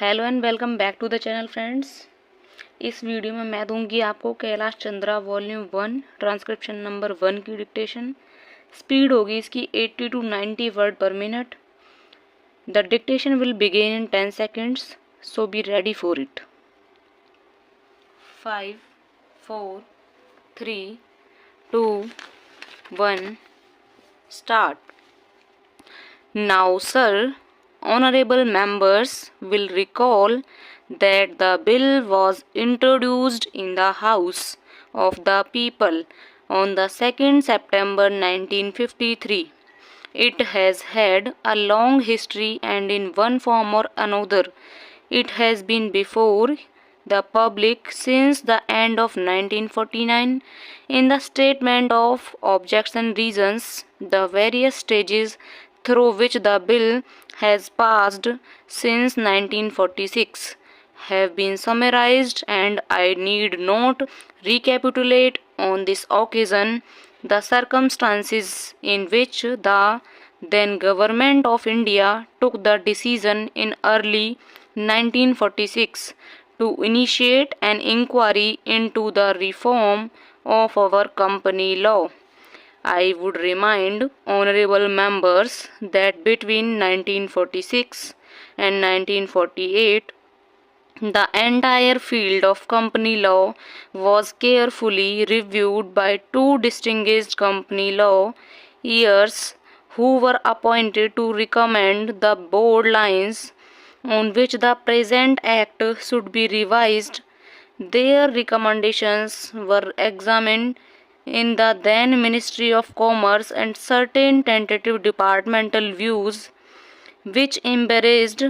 Hello and welcome back to the channel friends. इस video में मैं दूंगी आपको Kailash Chandra volume 1 transcription number 1 की डिक्टेशन। स्पीड होगी इसकी 80 to 90 word per minute. The dictation will begin in 10 seconds, so be ready for it. 5 4 3 2 1 start. Now, sir, honorable members will recall that the bill was introduced in the House of the People on the 2nd September 1953. It has had a long history, and in one form or another it has been before the public since the end of 1949. In the statement of objects and reasons, the various stages through which the bill has passed since 1946 have been summarized, and I need not recapitulate on this occasion the circumstances in which the then Government of India took the decision in early 1946 to initiate an inquiry into the reform of our company law. I would remind honorable members that between 1946 and 1948, the entire field of company law was carefully reviewed by two distinguished company law lawyers who were appointed to recommend the board lines on which the present act should be revised. Their recommendations were examined in the then Ministry of Commerce, and certain tentative departmental views which embraced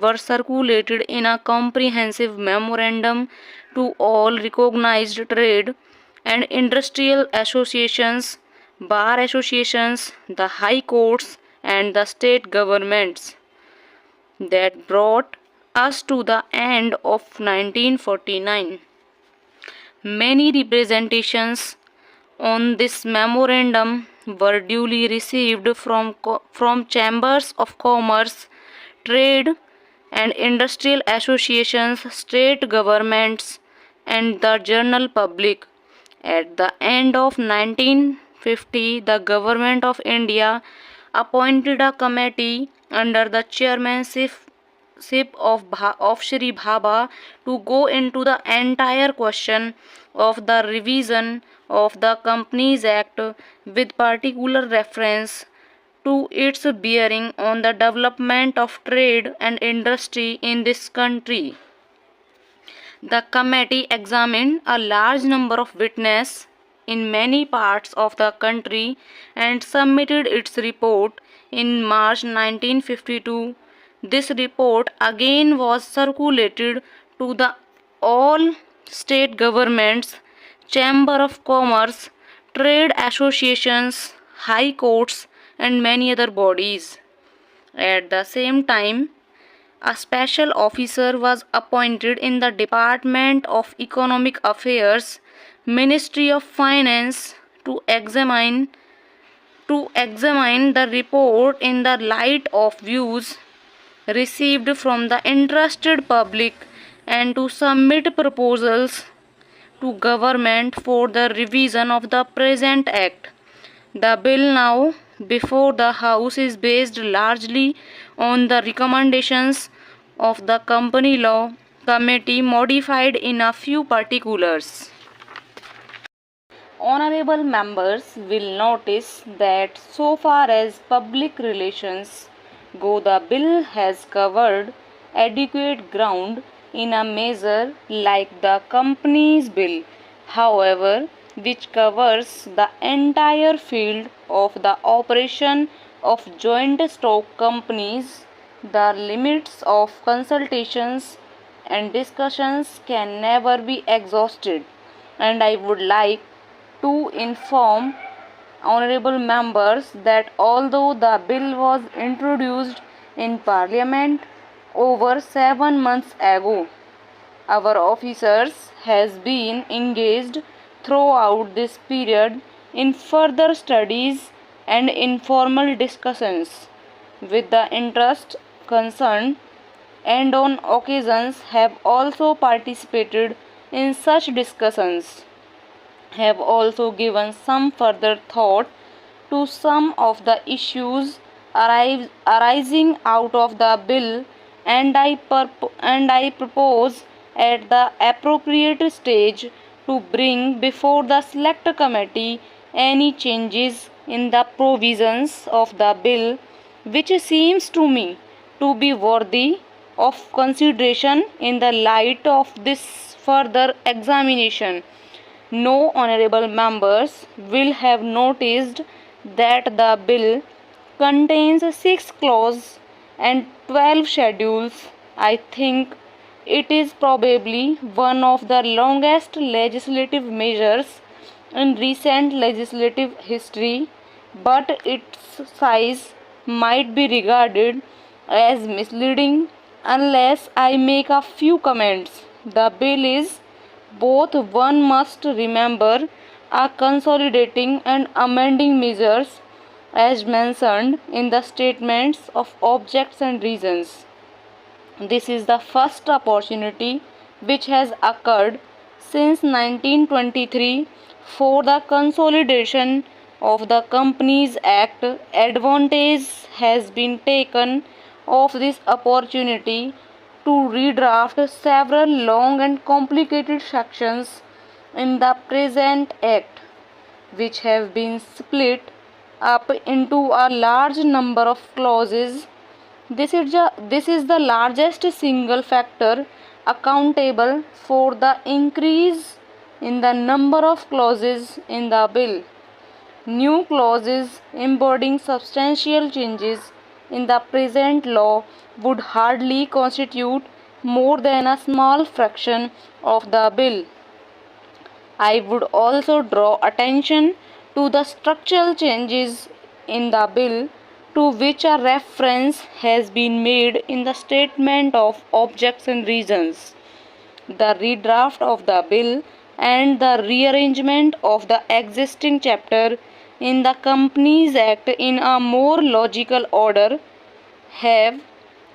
were circulated in a comprehensive memorandum to all recognized trade and industrial associations, bar associations, the high courts, and the state governments. That brought us to the end of 1949. Many representations on this memorandum were duly received from chambers of commerce, trade and industrial associations, state governments, and the general public. At the end of 1950, the Government of India appointed a committee under the chairmanship of Shri Bhabha to go into the entire question of the revision of the Companies Act with particular reference to its bearing on the development of trade and industry in this country. The committee examined a large number of witnesses in many parts of the country and submitted its report in March 1952. This report again was circulated to the all state governments, chamber of commerce, trade associations, high courts, and many other bodies. At the same time, a special officer was appointed in the Department of Economic Affairs, Ministry of Finance, to examine the report in the light of views received from the interested public and to submit proposals to government for the revision of the present act. The bill now before the House is based largely on the recommendations of the Company Law Committee, modified in a few particulars. Honorable members will notice that so far as public relations go, the bill has covered adequate ground in a measure like the Companies Bill, however, which covers the entire field of the operation of joint stock companies. The limits of consultations and discussions can never be exhausted, and I would like to inform honorable members that although the bill was introduced in Parliament over 7 months ago, our officers has been engaged throughout this period in further studies and informal discussions with the interest concerned and on occasions have also participated in such discussions, have also given some further thought to some of the issues arising out of the bill, and I propose at the appropriate stage to bring before the select committee any changes in the provisions of the bill which seems to me to be worthy of consideration in the light of this further examination. No honorable members will have noticed that the bill contains 6 clauses and 12 schedules. I think it is probably one of the longest legislative measures in recent legislative history, but its size might be regarded as misleading unless I make a few comments. The bill is both, one must remember, are consolidating and amending measures as mentioned in the statements of objects and reasons. This is the first opportunity which has occurred since 1923 for the consolidation of the Companies Act. Advantage has been taken of this opportunity to redraft several long and complicated sections in the present Act, which have been split up into a large number of clauses. This is the largest single factor accountable for the increase in the number of clauses in the bill. New clauses embodying substantial changes in the present law would hardly constitute more than a small fraction of the bill. I would also draw attention to the structural changes in the bill to which a reference has been made in the statement of objects and reasons. The redraft of the bill and the rearrangement of the existing chapter in the Companies Act in a more logical order have,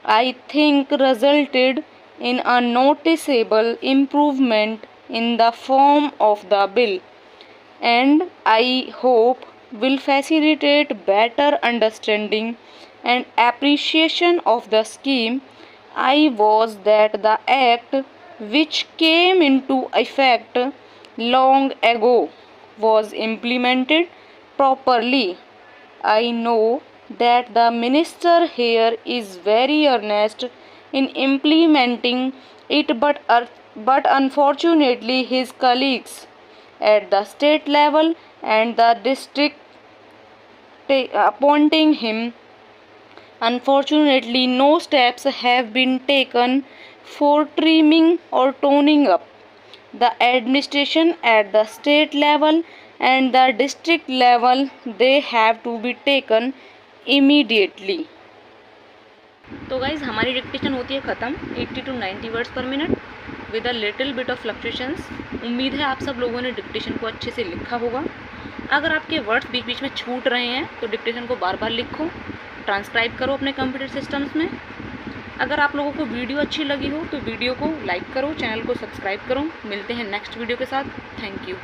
I think, resulted in a noticeable improvement in the form of the bill, and I hope will facilitate better understanding and appreciation of the scheme. I was that the Act, which came into effect long ago, was implemented properly. I know that the minister here is very earnest in implementing it, but unfortunately his colleagues at the state level and the district appointing him, unfortunately no steps have been taken for trimming or toning up the administration at the state level and the district level. They have to be taken immediately. तो guys हमारी dictation होती है ख़त्म 80 to 90 words पर minute with a little bit of fluctuations. उम्मीद है आप सब लोगों ने डिक्टेशन को अच्छे से लिखा होगा। अगर आपके वर्ड्स बीच बीच में छूट रहे हैं तो डिक्टेशन को बार बार लिखो, ट्रांसक्राइब करो अपने कंप्यूटर सिस्टम्स में। अगर आप लोगों को वीडियो अच्छी लगी हो तो वीडियो को लाइक करो, चैनल को सब्सक्राइब करो। मिलते हैं नेक्स्ट वीडियो के साथ। Thank you.